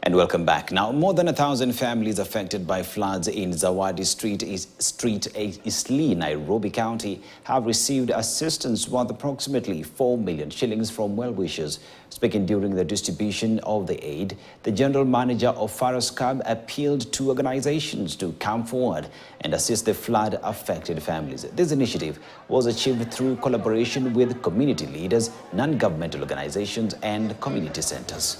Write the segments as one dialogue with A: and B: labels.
A: And welcome back. Now, more than 1,000 families affected by floods in Zawadi Street, Eastleigh, Nairobi County, have received assistance worth approximately 4 million shillings from well-wishers. Speaking during the distribution of the aid, the general manager of Faras Cab appealed to organizations to come forward and assist the flood-affected families. This initiative was achieved through collaboration with community leaders, non-governmental organizations, and community centers.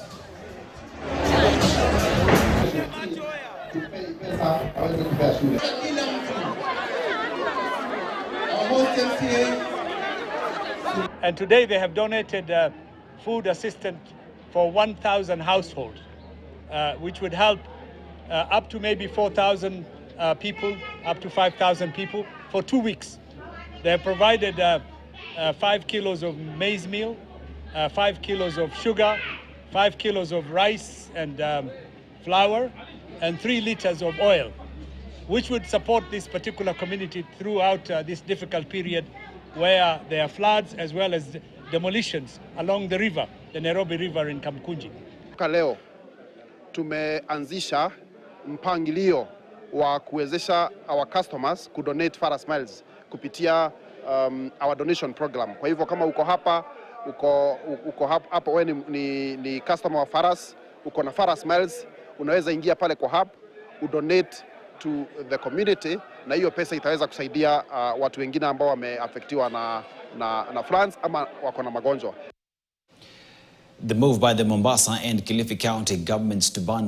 B: And today they have donated food assistance for 1,000 households, which would help up to maybe 4,000 people, up to 5,000 people for 2 weeks. They have provided 5 kilos of maize meal, 5 kilos of sugar, 5 kilos of rice and flour, and 3 liters of oil, which would support this particular community throughout this difficult period where there are floods as well as demolitions along the river, the Nairobi River in Kamkunji.
C: Leo tumeanzisha mpangilio wa kuwezesha our customers kudonate Faras Miles kupitia our donation program. Kwa hivyo kama uko hapa, uko hapa wewe ni customer wa Faras, uko na Faras Miles, unaweza ingia pale kwa hub, udonate to the community, na hiyo pesa itaweza kusaidia watu wengine ambao wameaffectiwa na floods ama wako na magonjwa.
A: The move by the Mombasa and Kilifi County governments to ban